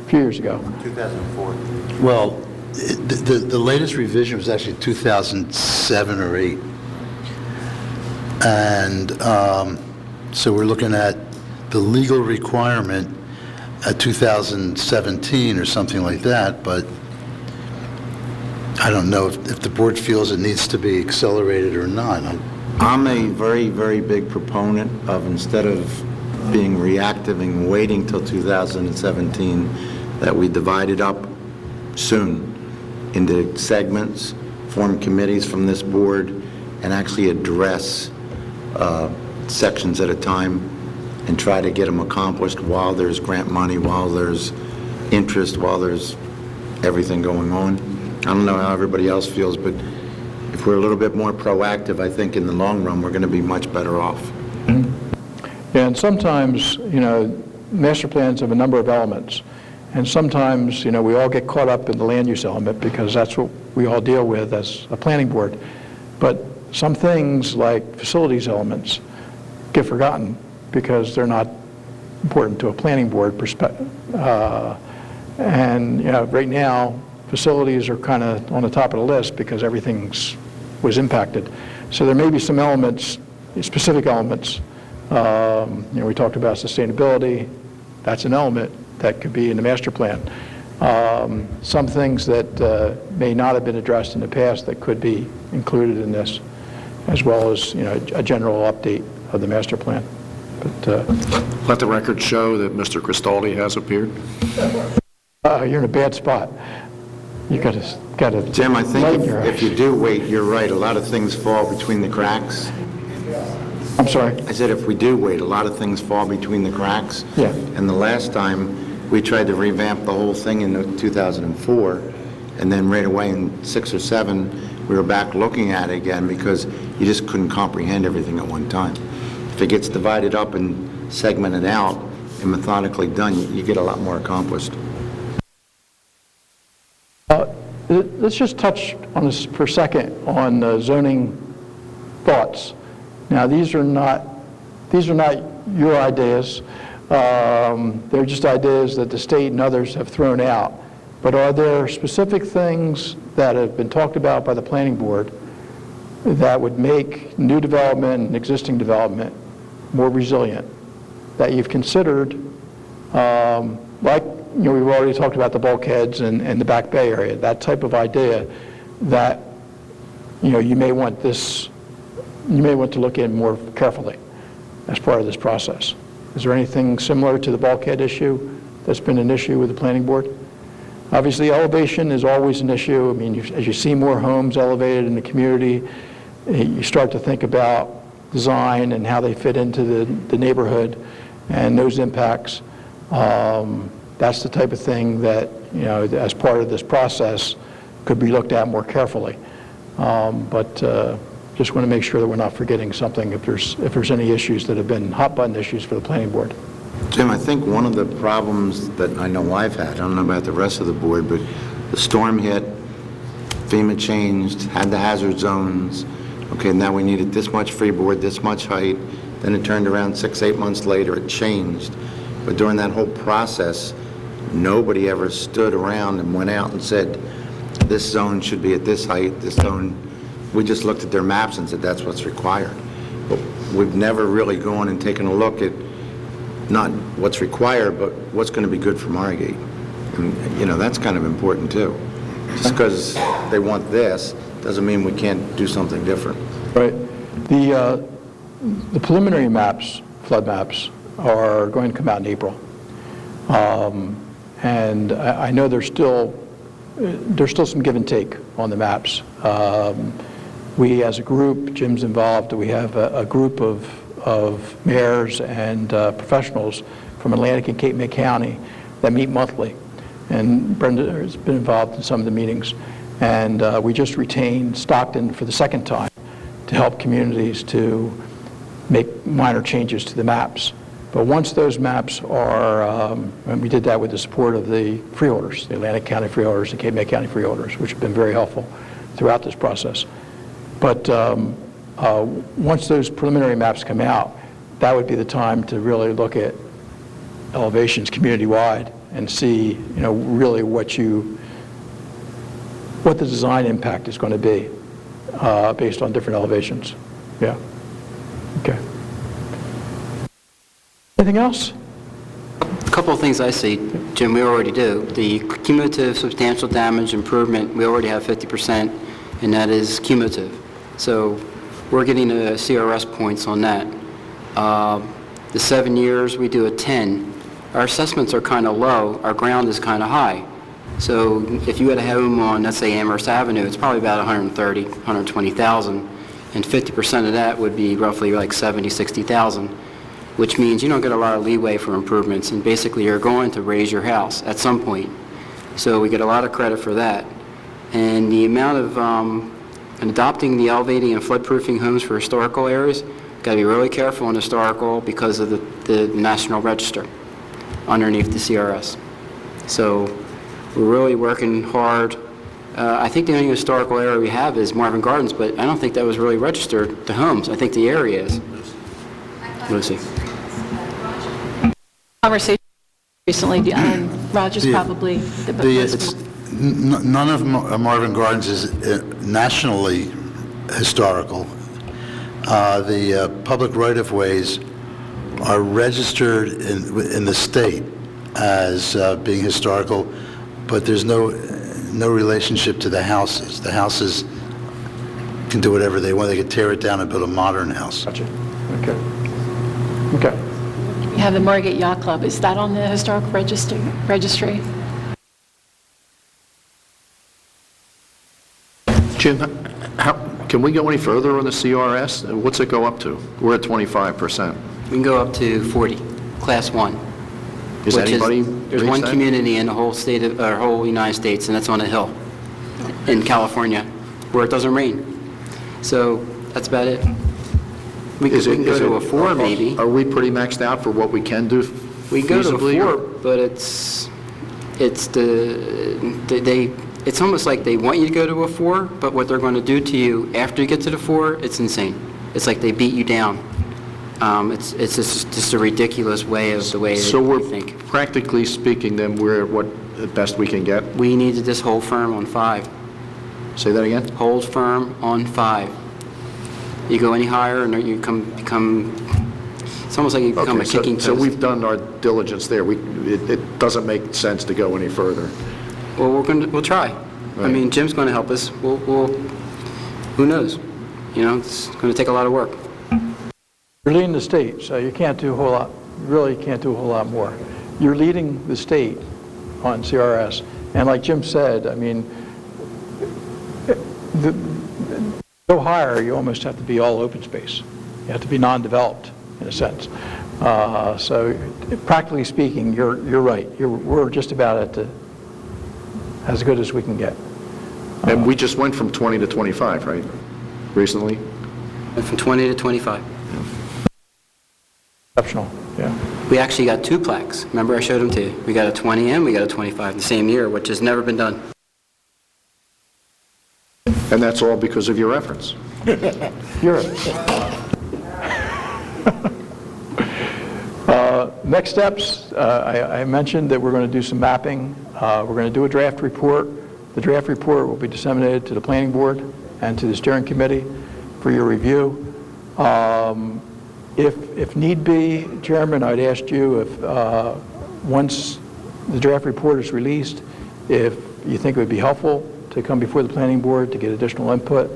E: a few years ago.
A: 2004.
F: Well, the latest revision was actually 2007 or 8. And so we're looking at the legal requirement at 2017 or something like that, but I don't know if the board feels it needs to be accelerated or not.
A: I'm a very, very big proponent of, instead of being reactive and waiting till 2017, that we divide it up soon into segments, form committees from this board, and actually address sections at a time and try to get them accomplished while there's grant money, while there's interest, while there's everything going on. I don't know how everybody else feels, but if we're a little bit more proactive, I think in the long run, we're going to be much better off.
E: Yeah, and sometimes, master plans have a number of elements. And sometimes, we all get caught up in the land use element because that's what we all deal with as a planning board. But some things like facilities elements get forgotten because they're not important to a planning board perspective. And, right now, facilities are kind of on the top of the list because everything was impacted. So there may be some elements, specific elements. We talked about sustainability. That's an element that could be in the master plan. Some things that may not have been addressed in the past that could be included in this, as well as a general update of the master plan. But
B: Let the record show that Mr. Cristaldi has appeared.
E: you're in a bad spot. You got to.
A: Jim, I think if you do wait, you're right, a lot of things fall between the cracks.
E: I'm sorry.
A: I said if we do wait, a lot of things fall between the cracks.
E: Yeah.
A: And the last time, we tried to revamp the whole thing in 2004, and then right away in 6 or 7, we were back looking at it again because you just couldn't comprehend everything at one time. If it gets divided up and segmented out and methodically done, you get a lot more accomplished.
E: Let's just touch on this for a second on zoning thoughts. Now, these are not your ideas. They're just ideas that the state and others have thrown out. But are there specific things that have been talked about by the planning board that would make new development and existing development more resilient that you've considered, like, you know, we've already talked about the bulkheads and the Back Bay area, that type of idea that, you know, you may want to look in more carefully as part of this process. Is there anything similar to the bulkhead issue that's been an issue with the planning board? Obviously, elevation is always an issue. I mean, as you see more homes elevated in the community, you start to think about design and how they fit into the neighborhood and those impacts. That's the type of thing that, you know, as part of this process could be looked at more carefully. But just want to make sure that we're not forgetting something if there's any issues that have been hot button issues for the planning board.
A: Jim, I think one of the problems that I know I've had, I don't know about the rest of the board, but the storm hit, FEMA changed, had the hazard zones. Okay, now we needed this much freeboard, this much height. Then it turned around 6, 8 months later, it changed. But during that whole process, nobody ever stood around and went out and said, this zone should be at this height, this zone. We just looked at their maps and said, that's what's required. But we've never really gone and taken a look at not what's required, but what's going to be good for Margate. And, you know, that's kind of important too. Just because they want this doesn't mean we can't do something different.
E: Right. The preliminary maps, flood maps, are going to come out in April. And I know there's still some give and take on the maps. We, as a group, Jim's involved, we have a group of mayors and professionals from Atlantic and Cape May County that meet monthly. And Brenda has been involved in some of the meetings. And we just retained Stockton for the second time to help communities to make minor changes to the maps. But once those maps are, and we did that with the support of the freeholders, the Atlantic County freeholders and Cape May County freeholders, which have been very helpful throughout this process. But once those preliminary maps come out, that would be the time to really look at elevations community-wide and see, you know, really what the design impact is going to be based on different elevations. Yeah. Okay. Anything else?
J: A couple of things I see, Jim, we already do. The cumulative substantial damage improvement, we already have 50%, and that is cumulative. So we're getting the CRS points on that. The 7 years, we do a 10. Our assessments are kind of low. Our ground is kind of high. So if you had a home on, let's say, Amherst Avenue, it's probably about 130, 120,000, and 50% of that would be roughly like 70, 60,000, which means you don't get a lot of leeway for improvements, and basically you're going to raise your house at some point. So we get a lot of credit for that. And the amount of adopting the elevating and floodproofing homes for historical areas, got to be really careful on historical because of the National Register underneath the CRS. So we're really working hard. I think the only historical area we have is Marvin Gardens, but I don't think that was really registered to homes. I think the area is. Lucy.
C: Conversation recently, Roger's probably the most.
F: None of Marvin Gardens is nationally historical. The public right-of-ways are registered in the state as being historical, but there's no relationship to the houses. The houses can do whatever they want. They can tear it down and build a modern house.
E: Gotcha. Okay. Okay.
C: We have the Margate Yacht Club. Is that on the historic registry?
B: Jim, can we go any further on the CRS? What's it go up to? We're at 25%.
J: We can go up to 40, Class 1.
B: Is
J: which
B: anybody
J: There's
B: reach
J: one
B: that?
J: community in the whole state of, or whole United States, and that's on a hill in California, where it doesn't rain. So that's about it. We can go to a 4 maybe.
B: Are we pretty maxed out for what we can do
J: We go to a
B: feasibly,
J: 4,
B: or-
J: but it's almost like they want you to go to a 4, but what they're going to do to you after you get to the 4, it's insane. It's like they beat you down. It's just a ridiculous way of the way
B: So
J: they
B: we're,
J: think.
B: practically speaking, then, we're what, the best we can get?
J: We need to just hold firm on 5.
B: Say that again?
J: Hold firm on 5. You go any higher, and you become, it's almost like you become a
B: Okay,
J: kicking post.
B: so we've done our diligence there. It doesn't make sense to go any further.
J: Well, we'll try. I
B: Right.
J: mean, Jim's going to help us. Who knows? You know, it's going to take a lot of work.
E: You're leading the state, so you can't do a whole lot, you really can't do a whole lot more. You're leading the state on CRS, and like Jim said, I mean, go higher, you almost have to be all open space. You have to be non-developed, in a sense. So practically speaking, you're right. We're just about at as good as we can get.
B: And we just went from 20 to 25, right, recently?
J: And from 20 to 25.
E: Exceptional, yeah.
J: We actually got 2 plaques. Remember I showed them to you? We got a 20 and we got a 25 in the same year, which has never been done.
B: And that's all because of your efforts.
E: Europe. Next steps, I mentioned that we're going to do some mapping. We're going to do a draft report. The draft report will be disseminated to the planning board and to the steering committee for your review. If need be, Chairman, I'd ask you if once the draft report is released, if you think it would be helpful to come before the planning board to get additional input,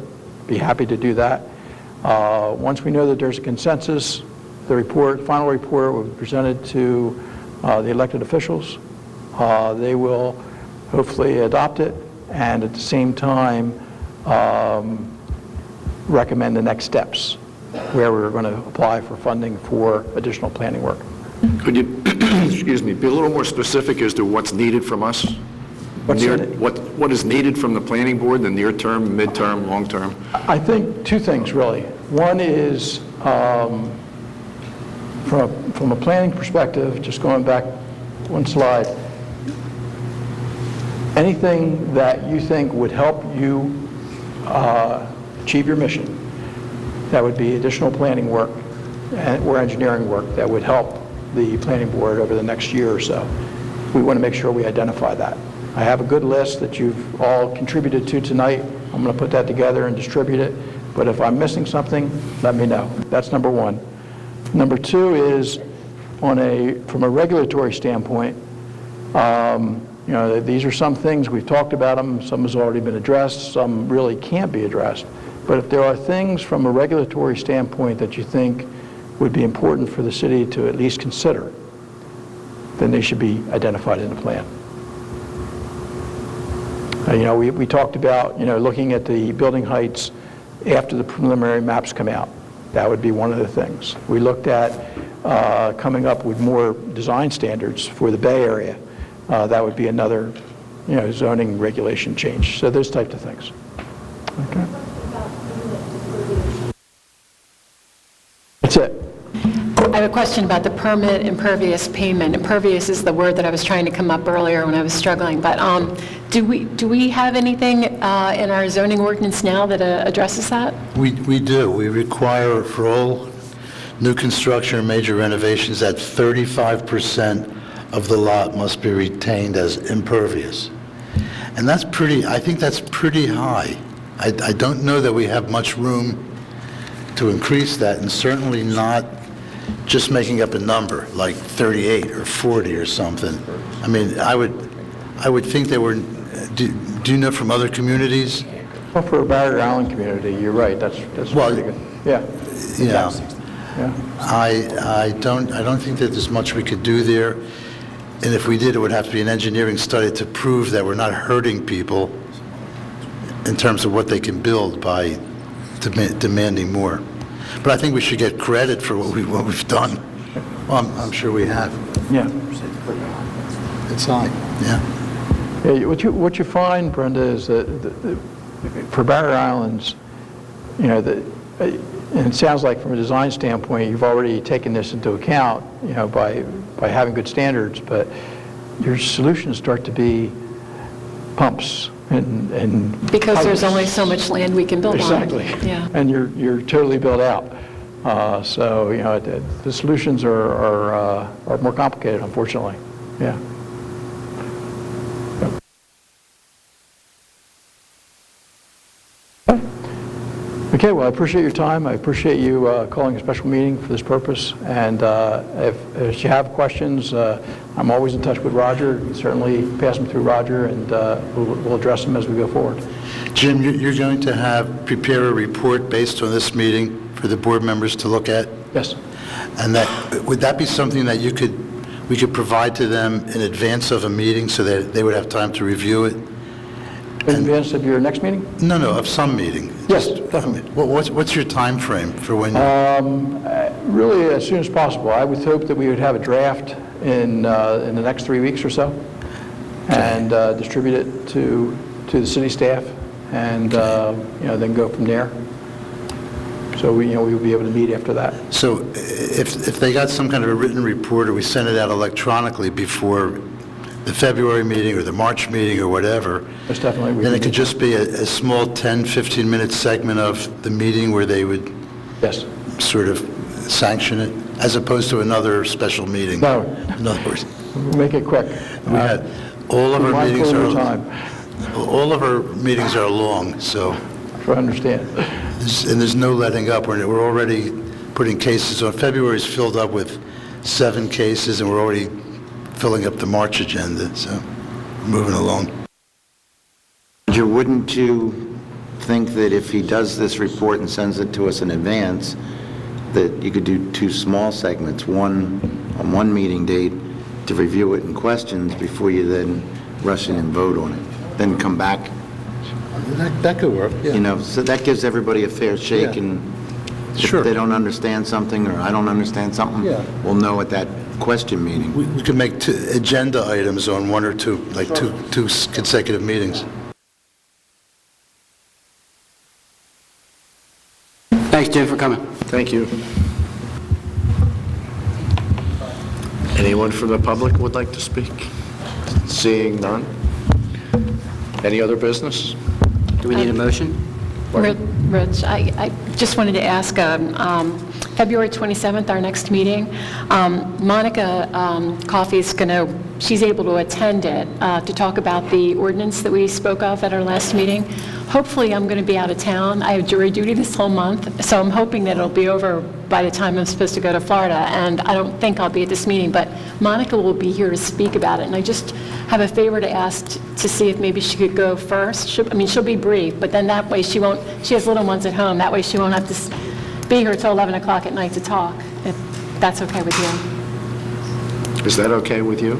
E: be happy to do that. Once we know that there's a consensus, the final report will be presented to the elected officials. They will hopefully adopt it and at the same time recommend the next steps where we're going to apply for funding for additional planning work.
B: Could you, excuse me, be a little more specific as to what's needed from us?
E: What's needed?
B: What is needed from the planning board, the near term, midterm, long term?
E: I think 2 things, really. One is, from a planning perspective, just going back one slide, anything that you think would help you achieve your mission, that would be additional planning work or engineering work that would help the planning board over the next year or so. We want to make sure we identify that. I have a good list that you've all contributed to tonight. I'm going to put that together and distribute it. But if I'm missing something, let me know. That's number 1. Number 2 is from a regulatory standpoint, you know, these are some things, we've talked about them, some has already been addressed, some really can't be addressed. But if there are things from a regulatory standpoint that you think would be important for the city to at least consider, then they should be identified in the plan. You know, we talked about, you know, looking at the building heights after the preliminary maps come out. That would be one of the things. We looked at coming up with more design standards for the Bay Area. That would be another, you know, zoning regulation change. So those types of things. Okay. That's it.
C: I have a question about the permit impervious pavement. Impervious is the word that I was trying to come up earlier when I was struggling. But do we have anything in our zoning ordinance now that addresses that?
F: We do. We require for all new construction or major renovations that 35% of the lot must be retained as impervious. And that's pretty, I think that's pretty high. I don't know that we have much room to increase that, and certainly not just making up a number like 38 or 40 or something. I mean, I would think they were, do you know from other communities?
E: Well, for a Barrier Island community, you're right. That's
F: Well,
E: pretty good. Yeah.
F: You know,
E: Yeah.
F: I don't think that there's much we could do there, and if we did, it would have to be an engineering study to prove that we're not hurting people in terms of what they can build by demanding more. But I think we should get credit for what we've done. Well, I'm sure we have.
E: Yeah.
F: It's high, yeah.
E: Yeah, what you find, Brenda, is that for Barrier Islands, you know, and it sounds like from a design standpoint, you've already taken this into account, you know, by having good standards, but your solutions start to be pumps and
C: Because there's
E: pipes.
C: only so much land we can build on.
E: Exactly.
C: Yeah.
E: And you're totally built out. So, you know, the solutions are more complicated, unfortunately. Yeah. Okay, well, I appreciate your time. I appreciate you calling a special meeting for this purpose. And if you have questions, I'm always in touch with Roger. Certainly pass them through Roger, and we'll address them as we go forward.
F: Jim, you're going to prepare a report based on this meeting for the board members to look at?
E: Yes.
F: And would that be something that we could provide to them in advance of a meeting so that they would have time to review it?
E: In advance of your next meeting?
F: No, of some meeting.
E: Yes, definitely.
F: What's your time frame for when?
E: Really, as soon as possible. I would hope that we would have a draft in the next 3 weeks or so, and distribute it to the city staff, and you know, then go from there. So we will be able to meet after that.
F: So if they got some kind of a written report, or we sent it out electronically before the February meeting or the March meeting or whatever,
E: Most definitely.
F: then it could just be a small 10, 15-minute segment of the meeting where they would
E: Yes.
F: sort of sanction it, as opposed to another special meting.
E: No.
F: In other words,
E: We'll make it quick.
F: we had, all of
E: Be
F: our
E: mindful
F: meetings
E: of your
F: are,
E: time.
F: all of our meetings are long, so,
E: I understand.
F: and there's no letting up. We're already putting cases on. February's filled up with 7 cases, and we're already filling up the March agenda, so moving along.
A: Wouldn't you think that if he does this report and sends it to us in advance, that you could do 2 small segments, one on one meeting date to review it in questions before you then rush in and vote on it, then come back,
F: That could work,
A: you know, so that gives everybody a fair shake,
F: Yeah.
A: and
F: Sure.
A: if they don't understand something or I don't understand something,
F: Yeah.
A: we'll know at that question meeting.
F: We could make 2 agenda items on 1 or 2, like two consecutive meetings.
J: Thanks, Jim, for coming.
B: Thank you. Anyone from the public would like to speak? Seeing none? Any other business?
J: Do we need a motion?
C: Rich, I just wanted to ask, February 27th, our next meeting, Monica Coffey's she's able to attend it to talk about the ordinance that we spoke of at our last meeting. Hopefully, I'm going to be out of town. I have jury duty this whole month, so I'm hoping that it'll be over by the time I'm supposed to go to Florida, and I don't think I'll be at this meeting, but Monica will be here to speak about it, and I just have a favor to ask to see if maybe she could go first. She'll be brief, but then that way she has little ones at home, that way she won't have to be here till 11 o'clock at night to talk, if that's okay with you.
B: Is that okay with you?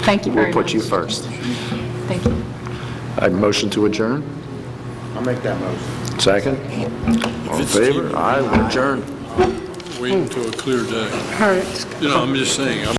C: Thank you very
B: We'll
C: much.
B: put you first.
C: Thank you.
B: I motion to adjourn.
A: I'll make that motion.
B: Second? All in favor? Aye, we're adjourned.
K: Wait until a clear day.
C: All right.
K: You know, I'm just saying,